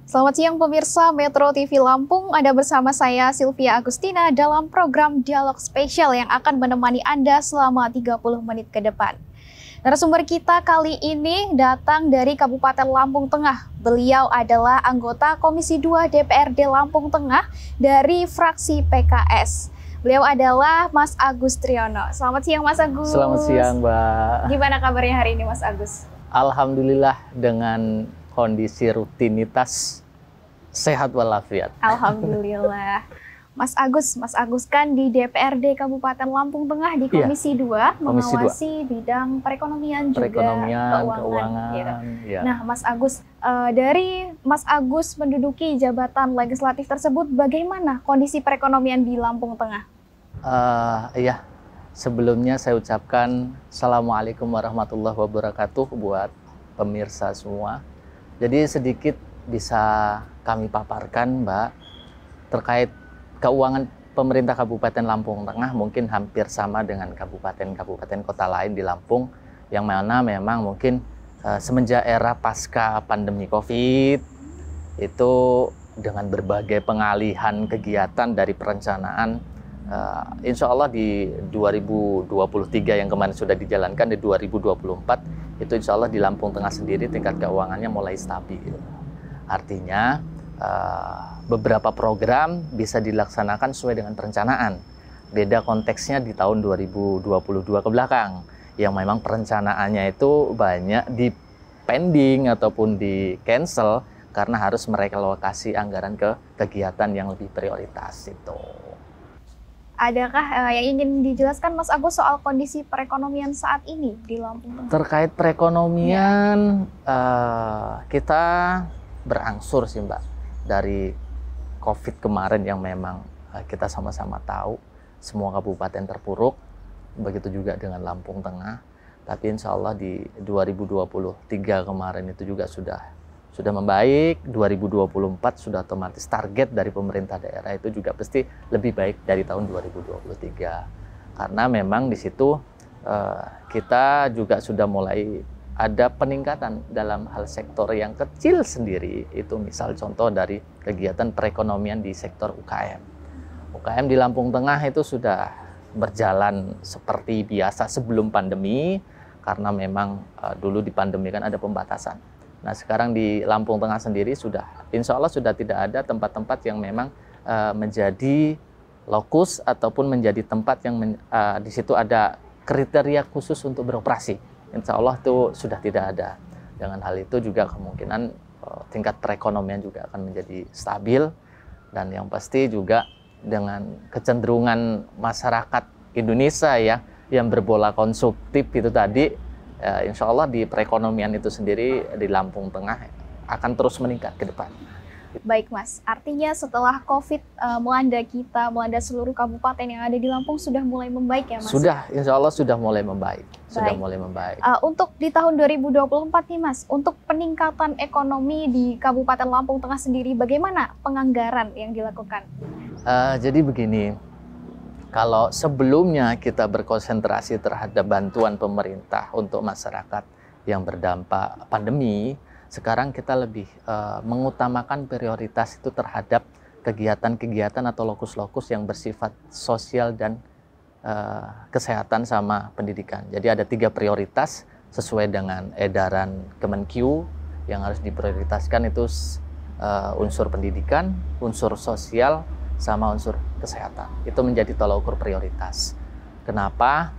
Selamat siang pemirsa Metro TV Lampung, Anda bersama saya Sylvia Agustina dalam program Dialog Spesial yang akan menemani Anda selama 30 menit ke depan. Narasumber kita kali ini datang dari Kabupaten Lampung Tengah. Beliau adalah anggota Komisi 2 DPRD Lampung Tengah dari fraksi PKS. Beliau adalah Mas Agus Triyono. Selamat siang Mas Agus. Selamat siang Mbak. Gimana kabarnya hari ini Mas Agus? Alhamdulillah dengan kondisi rutinitas sehat walafiat. Alhamdulillah. Mas Agus kan di DPRD Kabupaten Lampung Tengah di Komisi 2 mengawasi bidang perekonomian juga keuangan. Gitu. Ya. Nah, Mas Agus, dari Mas Agus menduduki jabatan legislatif tersebut, bagaimana kondisi perekonomian di Lampung Tengah? Sebelumnya saya ucapkan Assalamualaikum warahmatullahi wabarakatuh buat pemirsa semua. Jadi sedikit bisa kami paparkan, Mbak, terkait keuangan pemerintah Kabupaten Lampung Tengah mungkin hampir sama dengan kabupaten-kabupaten kota lain di Lampung, yang mana memang mungkin semenjak era pasca pandemi COVID itu dengan berbagai pengalihan kegiatan dari perencanaan, insya Allah di 2023 yang kemarin sudah dijalankan, di 2024 itu insya Allah di Lampung Tengah sendiri tingkat keuangannya mulai stabil. Artinya beberapa program bisa dilaksanakan sesuai dengan perencanaan. Beda konteksnya di tahun 2022 ke belakang, yang memang perencanaannya itu banyak di pending ataupun di cancel karena harus merelokasi anggaran ke kegiatan yang lebih prioritas itu. Adakah yang ingin dijelaskan Mas Agus soal kondisi perekonomian saat ini di Lampung Tengah? Terkait perekonomian, kita berangsur sih Mbak, dari COVID kemarin yang memang kita sama-sama tahu semua kabupaten terpuruk, begitu juga dengan Lampung Tengah. Tapi insya Allah di 2023 kemarin itu juga sudah membaik. 2024 sudah otomatis target dari pemerintah daerah itu juga pasti lebih baik dari tahun 2023. Karena memang di situ kita juga sudah mulai ada peningkatan dalam hal sektor yang kecil sendiri. Itu misal contoh dari kegiatan perekonomian di sektor UKM. UKM di Lampung Tengah itu sudah berjalan seperti biasa sebelum pandemi, karena memang dulu di pandemi kan ada pembatasan. Nah sekarang di Lampung Tengah sendiri sudah, insya Allah sudah tidak ada tempat-tempat yang memang menjadi lokus ataupun menjadi tempat yang di situ ada kriteria khusus untuk beroperasi. Insya Allah itu sudah tidak ada. Dengan hal itu juga kemungkinan tingkat perekonomian juga akan menjadi stabil, dan yang pasti juga dengan kecenderungan masyarakat Indonesia ya yang berpola konsumtif itu tadi, insya Allah di perekonomian itu sendiri di Lampung Tengah akan terus meningkat ke depan. Baik Mas, artinya setelah COVID melanda kita, melanda seluruh kabupaten yang ada di Lampung sudah mulai membaik ya Mas? Sudah, insya Allah sudah mulai membaik. Sudah mulai membaik. Untuk di tahun 2024 nih Mas, untuk peningkatan ekonomi di Kabupaten Lampung Tengah sendiri, bagaimana penganggaran yang dilakukan? Jadi begini, kalau sebelumnya kita berkonsentrasi terhadap bantuan pemerintah untuk masyarakat yang berdampak pandemi, sekarang kita lebih mengutamakan prioritas itu terhadap kegiatan-kegiatan atau lokus-lokus yang bersifat sosial dan kesehatan sama pendidikan. Jadi ada 3 prioritas sesuai dengan edaran Kemenkyu yang harus diprioritaskan, itu unsur pendidikan, unsur sosial, sama unsur kesehatan. Itu menjadi tolak ukur prioritas. Kenapa?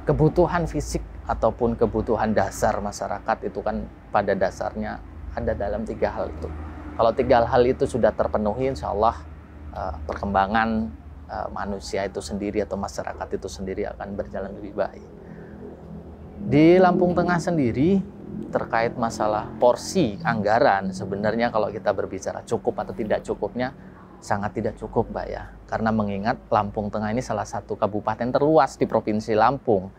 Kebutuhan fisik ataupun kebutuhan dasar masyarakat itu kan pada dasarnya ada dalam 3 hal itu. Kalau 3 hal itu sudah terpenuhi, insya Allah perkembangan manusia itu sendiri atau masyarakat itu sendiri akan berjalan lebih baik. Di Lampung Tengah sendiri terkait masalah porsi anggaran, sebenarnya kalau kita berbicara cukup atau tidak cukupnya, sangat tidak cukup Mbak ya. Karena mengingat Lampung Tengah ini salah satu kabupaten terluas di Provinsi Lampung,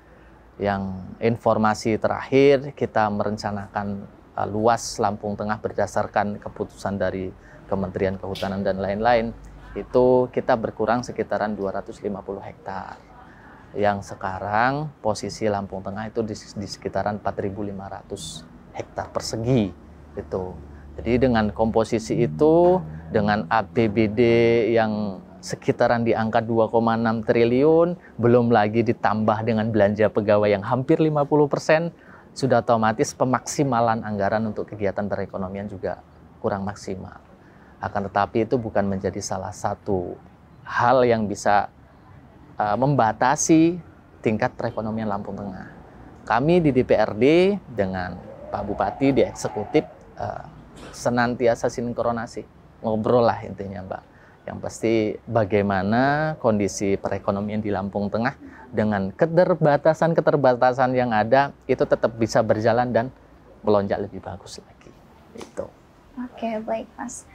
yang informasi terakhir kita merencanakan luas Lampung Tengah berdasarkan keputusan dari Kementerian Kehutanan dan lain-lain, itu kita berkurang sekitaran 250 hektar. Yang sekarang posisi Lampung Tengah itu di sekitaran 4.500 hektar persegi itu. Jadi dengan komposisi itu, dengan APBD yang sekitaran di angka 2,6 triliun, belum lagi ditambah dengan belanja pegawai yang hampir 50%, sudah otomatis pemaksimalan anggaran untuk kegiatan perekonomian juga kurang maksimal. Akan tetapi itu bukan menjadi salah satu hal yang bisa membatasi tingkat perekonomian Lampung Tengah. Kami di DPRD dengan Pak Bupati di eksekutif senantiasa sinkronasi, ngobrol lah intinya Mbak. Yang pasti bagaimana kondisi perekonomian di Lampung Tengah dengan keterbatasan yang ada itu tetap bisa berjalan dan melonjak lebih bagus lagi. Itu. Oke, baik Mas.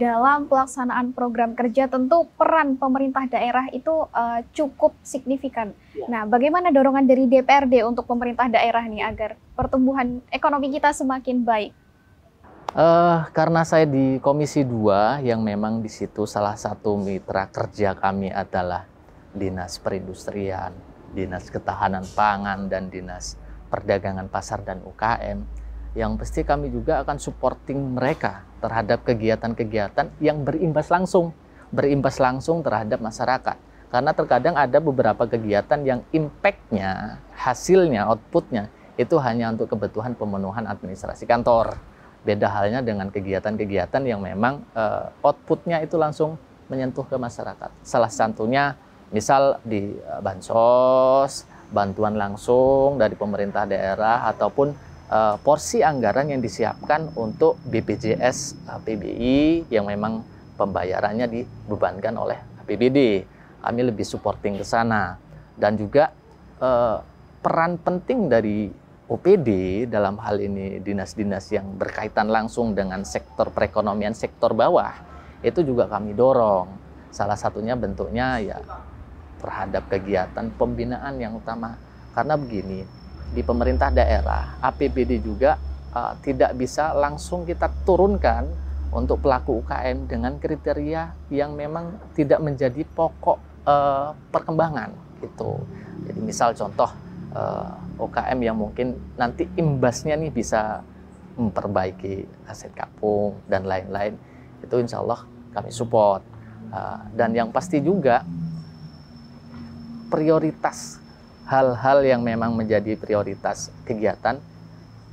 Dalam pelaksanaan program kerja tentu peran pemerintah daerah itu cukup signifikan. Nah, bagaimana dorongan dari DPRD untuk pemerintah daerah nih agar pertumbuhan ekonomi kita semakin baik? Karena saya di Komisi 2 yang memang di situ salah satu mitra kerja kami adalah Dinas Perindustrian, Dinas Ketahanan Pangan, dan Dinas Perdagangan Pasar dan UKM. Yang pasti kami juga akan supporting mereka terhadap kegiatan-kegiatan yang berimbas langsung terhadap masyarakat. Karena terkadang ada beberapa kegiatan yang impact-nya, hasilnya, output-nya itu hanya untuk kebutuhan pemenuhan administrasi kantor. Beda halnya dengan kegiatan-kegiatan yang memang output-nya itu langsung menyentuh ke masyarakat. Salah satunya misal di bansos, bantuan langsung dari pemerintah daerah, ataupun porsi anggaran yang disiapkan untuk BPJS PBI yang memang pembayarannya dibebankan oleh APBD. Kami lebih supporting ke sana. Dan juga peran penting dari OPD dalam hal ini dinas-dinas yang berkaitan langsung dengan sektor perekonomian sektor bawah itu juga kami dorong. Salah satunya bentuknya ya terhadap kegiatan pembinaan yang utama. Karena begini, di pemerintah daerah, APBD juga tidak bisa langsung kita turunkan untuk pelaku UKM dengan kriteria yang memang tidak menjadi pokok perkembangan gitu. Jadi misal contoh UKM yang mungkin nanti imbasnya nih bisa memperbaiki aset kapung dan lain-lain, itu insya Allah kami support. Dan yang pasti juga prioritas hal-hal yang memang menjadi prioritas kegiatan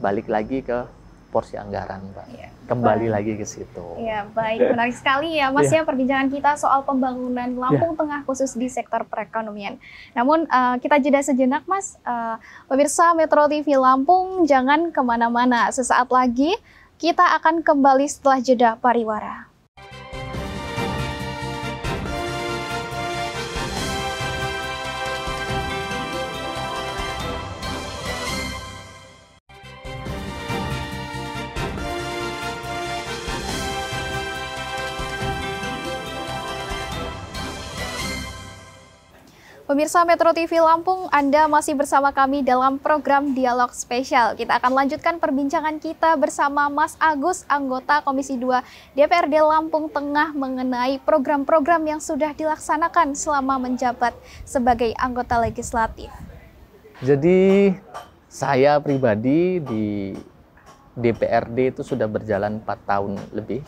balik lagi ke porsi anggaran, Pak. Ya, kembali lagi ke situ. Ya, baik. Menarik sekali ya, Mas, ya perbincangan kita soal pembangunan Lampung Tengah khusus di sektor perekonomian. Namun kita jeda sejenak, Mas. Pemirsa Metro TV Lampung, jangan kemana-mana. Sesaat lagi kita akan kembali setelah jeda pariwara. Pemirsa Metro TV Lampung, Anda masih bersama kami dalam program Dialog Spesial. Kita akan lanjutkan perbincangan kita bersama Mas Agus, anggota Komisi 2 DPRD Lampung Tengah mengenai program-program yang sudah dilaksanakan selama menjabat sebagai anggota legislatif. Jadi saya pribadi di DPRD itu sudah berjalan 4 tahun lebih.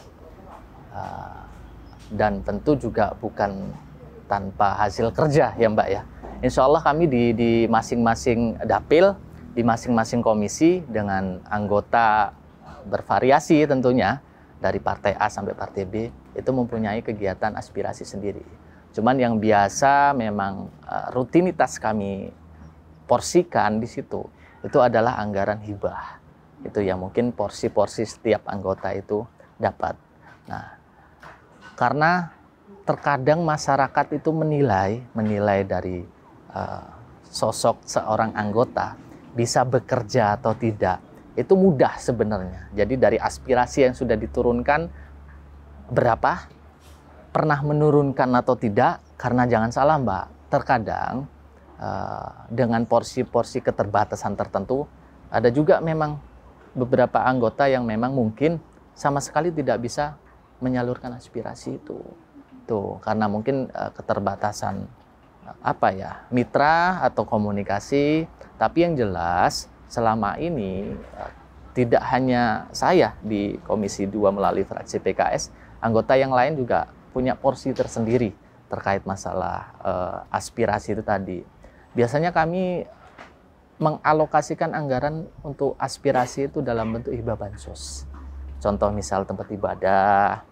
Dan tentu juga bukan tanpa hasil kerja ya Mbak ya. Insya Allah kami di masing-masing dapil, di masing-masing komisi dengan anggota bervariasi tentunya, dari partai A sampai partai B, itu mempunyai kegiatan aspirasi sendiri. Cuman yang biasa memang rutinitas kami porsikan di situ, itu adalah anggaran hibah. Itu yang mungkin porsi-porsi setiap anggota itu dapat. Nah, karena terkadang masyarakat itu menilai dari sosok seorang anggota bisa bekerja atau tidak, itu mudah sebenarnya. Jadi dari aspirasi yang sudah diturunkan berapa, pernah menurunkan atau tidak, karena jangan salah Mbak, terkadang dengan porsi-porsi keterbatasan tertentu, ada juga memang beberapa anggota yang memang mungkin sama sekali tidak bisa menyalurkan aspirasi itu. Tuh, karena mungkin keterbatasan mitra atau komunikasi. Tapi yang jelas selama ini tidak hanya saya di Komisi 2 melalui fraksi PKS, anggota yang lain juga punya porsi tersendiri terkait masalah aspirasi itu tadi. Biasanya kami mengalokasikan anggaran untuk aspirasi itu dalam bentuk hibah bansos. Contoh misal tempat ibadah,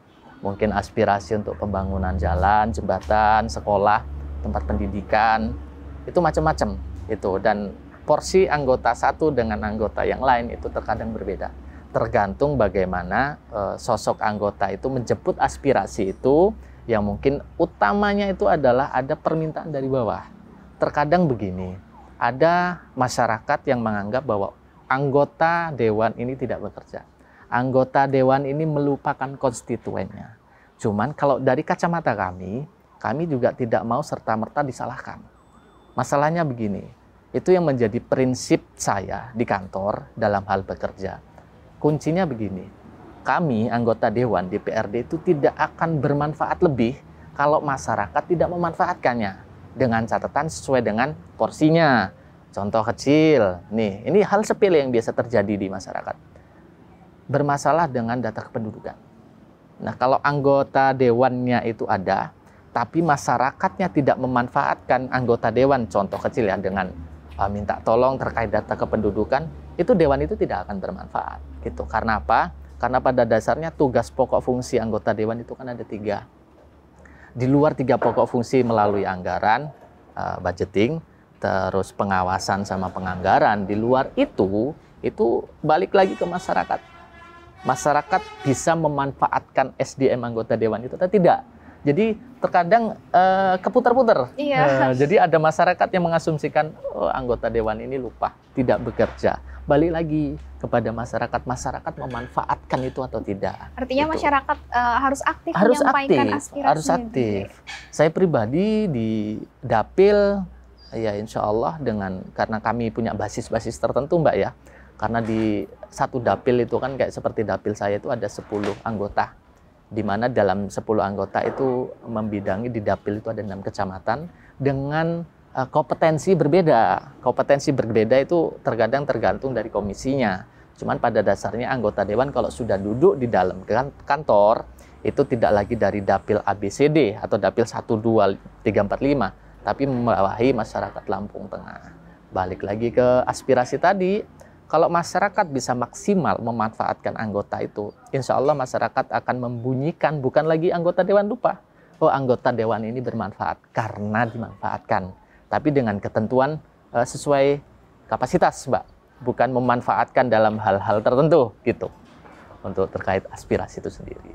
mungkin aspirasi untuk pembangunan jalan, jembatan, sekolah, tempat pendidikan, itu macam-macam itu. Dan porsi anggota satu dengan anggota yang lain itu terkadang berbeda. Tergantung bagaimana sosok anggota itu menjemput aspirasi itu, yang mungkin utamanya itu adalah ada permintaan dari bawah. Terkadang begini, ada masyarakat yang menganggap bahwa anggota dewan ini tidak bekerja. Anggota dewan ini melupakan konstituennya. Cuman kalau dari kacamata kami juga tidak mau serta-merta disalahkan. Masalahnya begini, itu yang menjadi prinsip saya di kantor dalam hal bekerja. Kuncinya begini, kami anggota Dewan DPRD itu tidak akan bermanfaat lebih kalau masyarakat tidak memanfaatkannya dengan catatan sesuai dengan porsinya. Contoh kecil, nih, ini hal sepele yang biasa terjadi di masyarakat. Bermasalah dengan data kependudukan. Nah, kalau anggota dewannya itu ada, tapi masyarakatnya tidak memanfaatkan anggota dewan, contoh kecil ya, dengan minta tolong terkait data kependudukan, itu dewan itu tidak akan bermanfaat. Gitu. Karena apa? Karena pada dasarnya tugas pokok fungsi anggota dewan itu kan ada 3. Di luar 3 pokok fungsi melalui anggaran, budgeting, terus pengawasan sama penganggaran, di luar itu balik lagi ke masyarakat. Masyarakat bisa memanfaatkan SDM anggota dewan itu atau tidak. Jadi terkadang keputar-putar. Iya. Jadi ada masyarakat yang mengasumsikan anggota dewan ini lupa, tidak bekerja. Balik lagi kepada masyarakat memanfaatkan itu atau tidak. Artinya gitu. Masyarakat harus aktif menyampaikan aspirasi. Harus aktif. Saya pribadi di Dapil, ya insya Allah karena kami punya basis-basis tertentu Mbak ya. Karena di satu Dapil itu kan kayak seperti Dapil saya itu ada 10 anggota. Di mana dalam 10 anggota itu membidangi di Dapil itu ada 6 kecamatan dengan kompetensi berbeda. Kompetensi berbeda itu tergantung dari komisinya. Cuman pada dasarnya anggota dewan kalau sudah duduk di dalam kantor itu tidak lagi dari Dapil ABCD atau Dapil 1, 2, 3, 4, 5, tapi membawahi masyarakat Lampung Tengah. Balik lagi ke aspirasi tadi. Kalau masyarakat bisa maksimal memanfaatkan anggota itu, insya Allah masyarakat akan membunyikan, bukan lagi anggota dewan lupa. Oh, anggota dewan ini bermanfaat karena dimanfaatkan. Tapi dengan ketentuan sesuai kapasitas, Mbak. Bukan memanfaatkan dalam hal-hal tertentu, gitu. Untuk terkait aspirasi itu sendiri.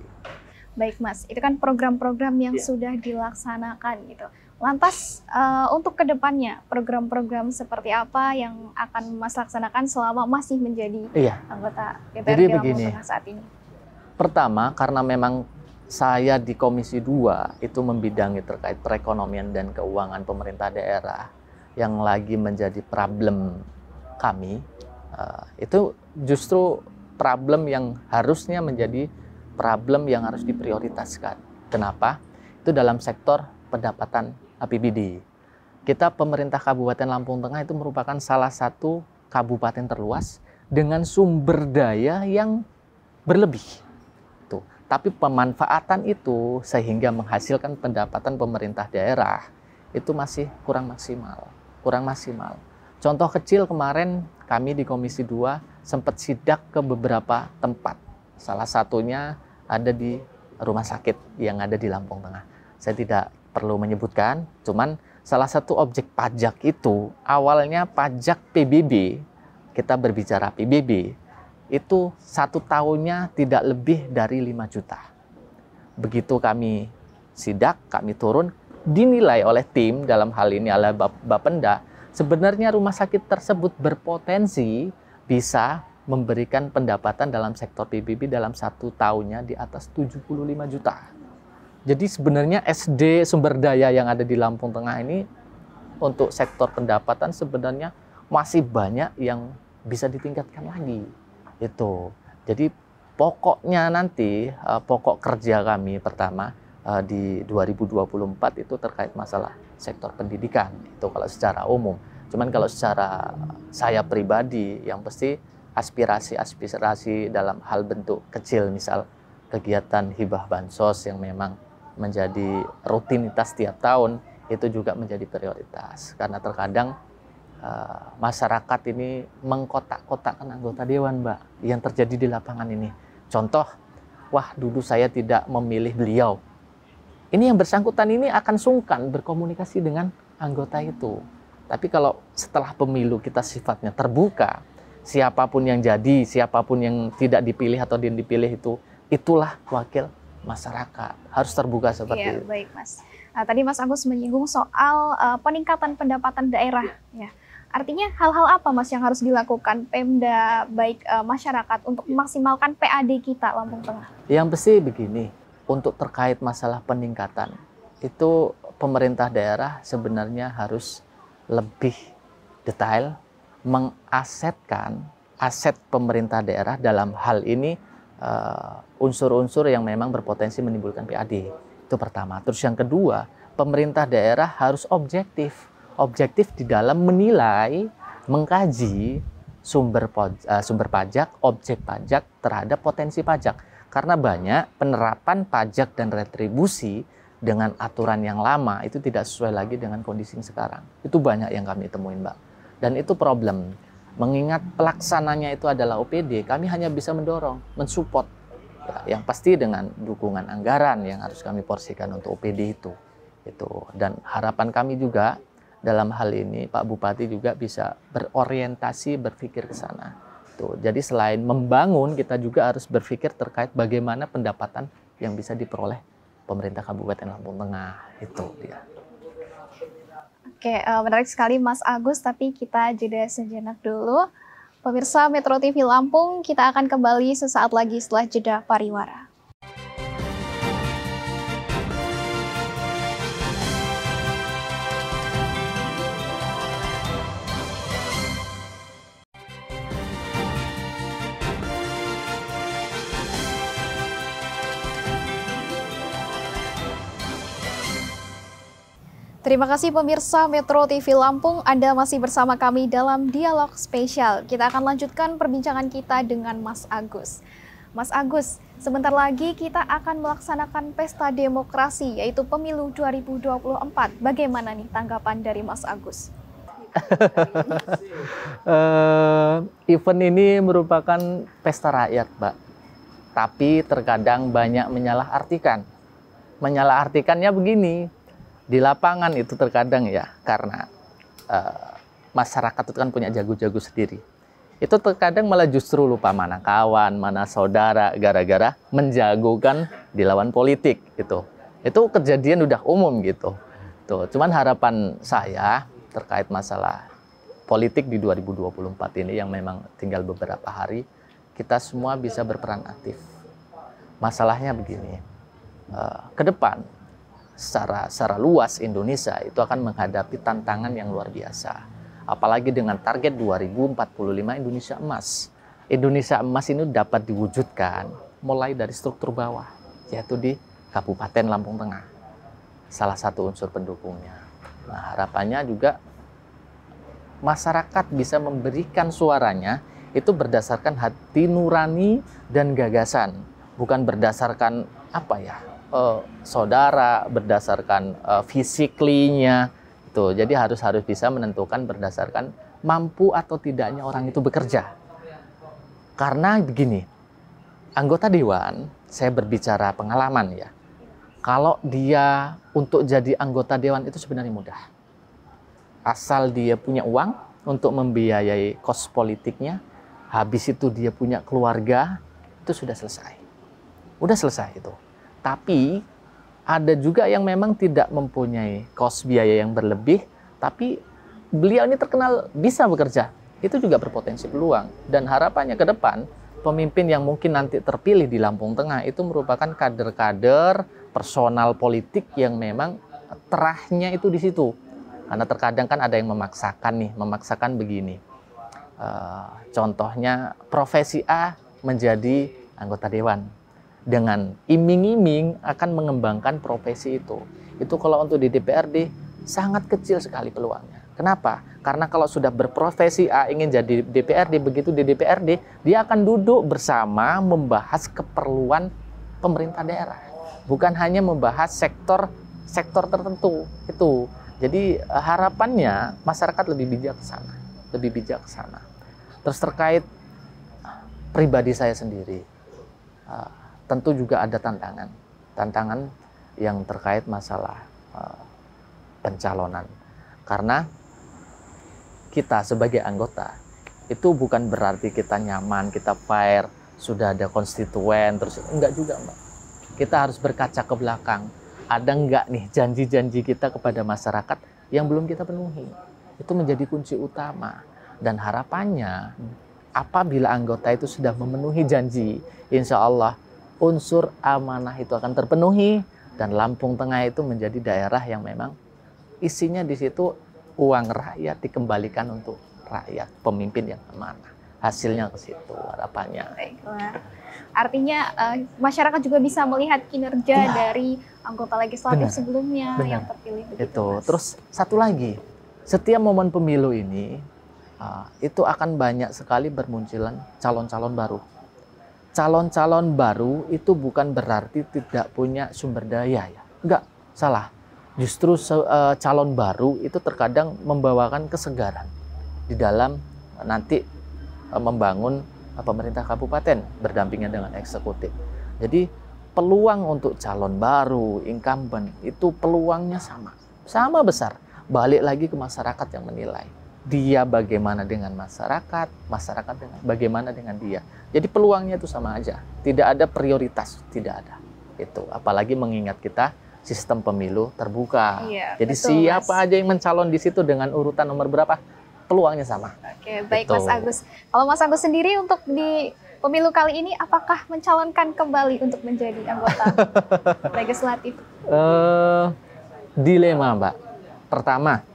Baik, Mas. Itu kan program-program yang sudah dilaksanakan, gitu. Lantas untuk kedepannya program-program seperti apa yang akan Mas laksanakan selama masih menjadi anggota DPRD Lampung Tengah saat ini? Pertama, karena memang saya di Komisi 2 itu membidangi terkait perekonomian dan keuangan pemerintah daerah yang lagi menjadi problem kami, itu justru problem yang harusnya menjadi problem yang harus diprioritaskan. Kenapa? Itu dalam sektor pendapatan APBD. Kita pemerintah Kabupaten Lampung Tengah itu merupakan salah satu kabupaten terluas dengan sumber daya yang berlebih. Tuh. Tapi pemanfaatan itu sehingga menghasilkan pendapatan pemerintah daerah itu masih kurang maksimal. Contoh kecil kemarin kami di Komisi 2 sempat sidak ke beberapa tempat. Salah satunya ada di rumah sakit yang ada di Lampung Tengah. Saya tidak perlu menyebutkan, cuman salah satu objek pajak itu awalnya pajak PBB, kita berbicara PBB, itu 1 tahunnya tidak lebih dari 5 juta. Begitu kami sidak, kami turun, dinilai oleh tim dalam hal ini oleh Bapenda, sebenarnya rumah sakit tersebut berpotensi bisa memberikan pendapatan dalam sektor PBB dalam 1 tahunnya di atas 75 juta. Jadi sebenarnya SD sumber daya yang ada di Lampung Tengah ini untuk sektor pendapatan sebenarnya masih banyak yang bisa ditingkatkan lagi. Itu. Jadi pokoknya nanti pokok kerja kami pertama di 2024 itu terkait masalah sektor pendidikan. Itu kalau secara umum. Cuman kalau secara saya pribadi yang pasti aspirasi dalam hal bentuk kecil, misal kegiatan hibah bansos yang memang menjadi rutinitas tiap tahun, itu juga menjadi prioritas. Karena terkadang masyarakat ini mengkotak-kotakkan anggota dewan, Mbak, yang terjadi di lapangan ini. Contoh, wah dulu saya tidak memilih beliau. Ini yang bersangkutan ini akan sungkan berkomunikasi dengan anggota itu. Tapi kalau setelah pemilu kita sifatnya terbuka, siapapun yang jadi, siapapun yang tidak dipilih atau yang dipilih itulah wakil masyarakat. Harus terbuka seperti itu. Baik, Mas. Nah, tadi Mas Agus menyinggung soal peningkatan pendapatan daerah. Ya. Artinya hal-hal apa, Mas, yang harus dilakukan Pemda baik masyarakat untuk memaksimalkan PAD kita Lampung Tengah? Yang pasti begini, untuk terkait masalah peningkatan, itu pemerintah daerah sebenarnya harus lebih detail mengasetkan aset pemerintah daerah dalam hal ini unsur-unsur yang memang berpotensi menimbulkan PAD. Itu pertama. Terus yang kedua, pemerintah daerah harus objektif di dalam menilai, mengkaji sumber pajak, objek pajak terhadap potensi pajak. Karena banyak penerapan pajak dan retribusi dengan aturan yang lama itu tidak sesuai lagi dengan kondisi sekarang. Itu banyak yang kami temuin, Mbak. Dan itu problem. Mengingat pelaksananya itu adalah OPD, kami hanya bisa mendorong, mensupport. Ya, yang pasti dengan dukungan anggaran yang harus kami porsikan untuk OPD itu. Dan harapan kami juga dalam hal ini Pak Bupati juga bisa berorientasi berpikir ke sana. Jadi selain membangun, kita juga harus berpikir terkait bagaimana pendapatan yang bisa diperoleh pemerintah Kabupaten Lampung Tengah. Itu dia. Oke, menarik sekali Mas Agus, tapi kita jeda sejenak dulu. Pemirsa Metro TV Lampung, kita akan kembali sesaat lagi setelah jeda pariwara. Terima kasih pemirsa Metro TV Lampung, Anda masih bersama kami dalam dialog spesial. Kita akan lanjutkan perbincangan kita dengan Mas Agus. Mas Agus, sebentar lagi kita akan melaksanakan pesta demokrasi, yaitu pemilu 2024. Bagaimana nih tanggapan dari Mas Agus? Event ini merupakan pesta rakyat, Mbak. Tapi terkadang banyak menyalahartikan. Menyalahartikannya begini. Di lapangan itu terkadang ya, karena masyarakat itu kan punya jago-jago sendiri. Itu terkadang malah justru lupa mana kawan, mana saudara, gara-gara menjagokan di lawan politik gitu. Itu kejadian udah umum gitu. Cuman harapan saya terkait masalah politik di 2024 ini yang memang tinggal beberapa hari, kita semua bisa berperan aktif. Masalahnya begini, ke depan secara luas Indonesia itu akan menghadapi tantangan yang luar biasa. Apalagi dengan target 2045 Indonesia Emas. Indonesia Emas ini dapat diwujudkan mulai dari struktur bawah, yaitu di Kabupaten Lampung Tengah. Salah satu unsur pendukungnya. Nah, harapannya juga masyarakat bisa memberikan suaranya itu berdasarkan hati nurani dan gagasan. Bukan berdasarkan saudara, berdasarkan physically-nya itu. Jadi harus bisa menentukan berdasarkan mampu atau tidaknya orang itu bekerja. Karena begini, anggota dewan, saya berbicara pengalaman ya. Kalau dia untuk jadi anggota dewan itu sebenarnya mudah. Asal dia punya uang untuk membiayai kos politiknya, habis itu dia punya keluarga, itu sudah selesai. Udah selesai itu. Tapi ada juga yang memang tidak mempunyai kos biaya yang berlebih, tapi beliau ini terkenal bisa bekerja. Itu juga berpotensi peluang. Dan harapannya ke depan, pemimpin yang mungkin nanti terpilih di Lampung Tengah itu merupakan kader-kader personal politik yang memang terahnya itu di situ. Karena terkadang kan ada yang memaksakan begini. Contohnya profesi A menjadi anggota dewan. Dengan iming-iming akan mengembangkan profesi itu. Itu kalau untuk di DPRD sangat kecil sekali peluangnya. Kenapa? Karena kalau sudah berprofesi A ingin jadi DPRD, begitu di DPRD dia akan duduk bersama membahas keperluan pemerintah daerah, bukan hanya membahas sektor tertentu itu. Jadi harapannya masyarakat lebih bijak ke sana. Terus terkait pribadi saya sendiri, tentu juga ada tantangan yang terkait masalah pencalonan. Karena kita sebagai anggota itu bukan berarti kita nyaman, kita fair, sudah ada konstituen, terus enggak juga, Mbak. Kita harus berkaca ke belakang. Ada enggak nih janji-janji kita kepada masyarakat yang belum kita penuhi? Itu menjadi kunci utama. Dan harapannya apabila anggota itu sudah memenuhi janji, insya Allah unsur amanah itu akan terpenuhi dan Lampung Tengah itu menjadi daerah yang memang isinya di situ uang rakyat dikembalikan untuk rakyat, pemimpin yang amanah. Hasilnya ke situ harapannya. Baiklah. Artinya masyarakat juga bisa melihat kinerja dari anggota legislatif sebelumnya yang terpilih. Itu. Terus satu lagi, setiap momen pemilu ini itu akan banyak sekali bermunculan calon-calon baru. Calon-calon baru itu bukan berarti tidak punya sumber daya ya. Enggak, salah. Justru calon baru itu terkadang membawakan kesegaran di dalam nanti membangun pemerintah kabupaten berdampingan dengan eksekutif. Jadi peluang untuk calon baru, incumbent itu peluangnya sama besar. Balik lagi ke masyarakat yang menilai. Dia bagaimana dengan masyarakat bagaimana dengan dia. Jadi peluangnya itu sama aja. Tidak ada prioritas, tidak ada. Itu apalagi mengingat kita sistem pemilu terbuka. Iya, jadi betul, siapa aja yang mencalon di situ dengan urutan nomor berapa, peluangnya sama. Oke, baik Mas Agus. Kalau Mas Agus sendiri untuk di pemilu kali ini apakah mencalonkan kembali untuk menjadi anggota legislatif? Dilema, Mbak. Pertama,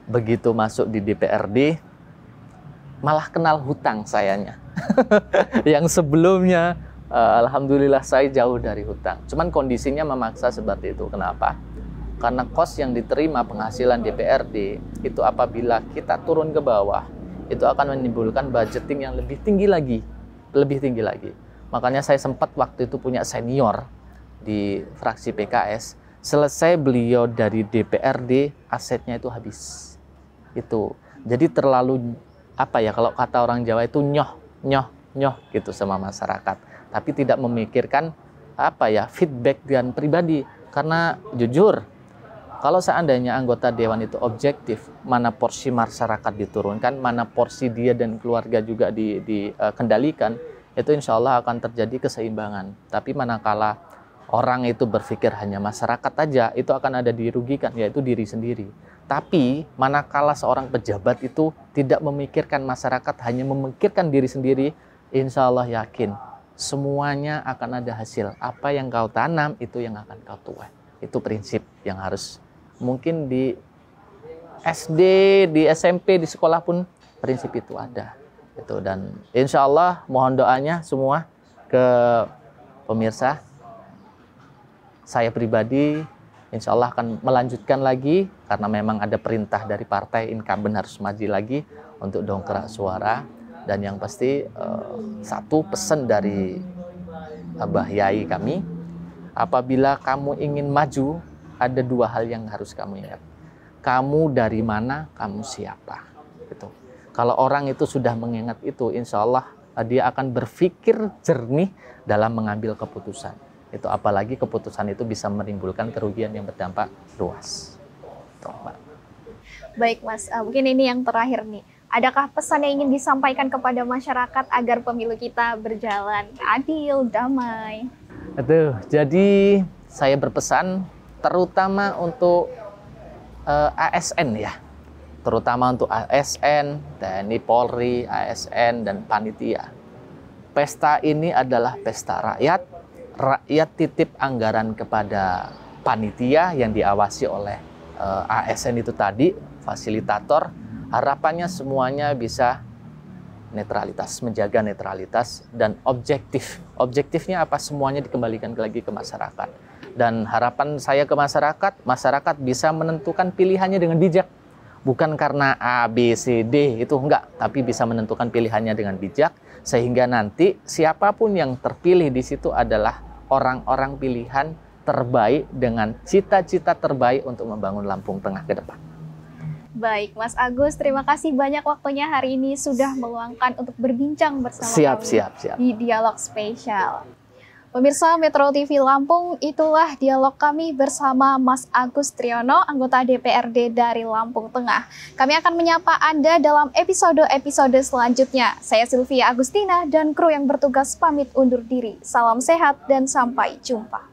begitu masuk di DPRD malah kenal hutang sayanya. Yang sebelumnya alhamdulillah saya jauh dari hutang. Cuman kondisinya memaksa seperti itu. Kenapa? Karena kos yang diterima penghasilan DPRD itu apabila kita turun ke bawah itu akan menimbulkan budgeting yang lebih tinggi lagi. Makanya saya sempat waktu itu punya senior di fraksi PKS. Selesai beliau dari DPRD, asetnya itu habis. Itu. Jadi terlalu kalau kata orang Jawa itu nyoh gitu sama masyarakat. Tapi tidak memikirkan feedback dan pribadi. Karena jujur, kalau seandainya anggota dewan itu objektif, mana porsi masyarakat diturunkan, mana porsi dia dan keluarga juga dikendalikan, itu insya Allah akan terjadi keseimbangan. Tapi manakala orang itu berpikir hanya masyarakat aja, itu akan ada dirugikan, yaitu diri sendiri. Tapi manakala seorang pejabat itu tidak memikirkan masyarakat, hanya memikirkan diri sendiri, insya Allah yakin semuanya akan ada hasil. Apa yang kau tanam itu yang akan kau tuai. Itu prinsip yang harus mungkin di SD, di SMP, di sekolah pun prinsip itu ada. Itu. Dan insya Allah mohon doanya semua ke pemirsa. Saya pribadi insya Allah akan melanjutkan lagi karena memang ada perintah dari partai incumbent harus maju lagi untuk dongkrak suara. Dan yang pasti satu pesan dari Abah Yai kami, apabila kamu ingin maju, ada dua hal yang harus kamu ingat. Kamu dari mana, kamu siapa. Gitu. Kalau orang itu sudah mengingat itu, insya Allah dia akan berpikir jernih dalam mengambil keputusan. Itu apalagi keputusan itu bisa menimbulkan kerugian yang berdampak luas. Baik Mas, mungkin ini yang terakhir nih. Adakah pesan yang ingin disampaikan kepada masyarakat agar pemilu kita berjalan adil, damai? Jadi saya berpesan terutama untuk ASN ya. Terutama untuk ASN, TNI, Polri, ASN, dan panitia. Pesta ini adalah pesta rakyat. Rakyat titip anggaran kepada panitia yang diawasi oleh ASN itu tadi, fasilitator. Harapannya semuanya bisa netralitas, menjaga netralitas dan objektif. Objektifnya apa? Semuanya dikembalikan lagi ke masyarakat. Dan harapan saya ke masyarakat bisa menentukan pilihannya dengan bijak. Bukan karena A, B, C, D, itu enggak. Tapi bisa menentukan pilihannya dengan bijak. Sehingga nanti siapapun yang terpilih di situ adalah orang-orang pilihan terbaik dengan cita-cita terbaik untuk membangun Lampung Tengah ke depan. Baik, Mas Agus, terima kasih banyak waktunya hari ini sudah meluangkan untuk berbincang bersama kami di Dialog Spesial. Pemirsa Metro TV Lampung, itulah dialog kami bersama Mas Agus Triyono, anggota DPRD dari Lampung Tengah. Kami akan menyapa Anda dalam episode-episode selanjutnya. Saya Sylvia Agustina dan kru yang bertugas pamit undur diri. Salam sehat dan sampai jumpa.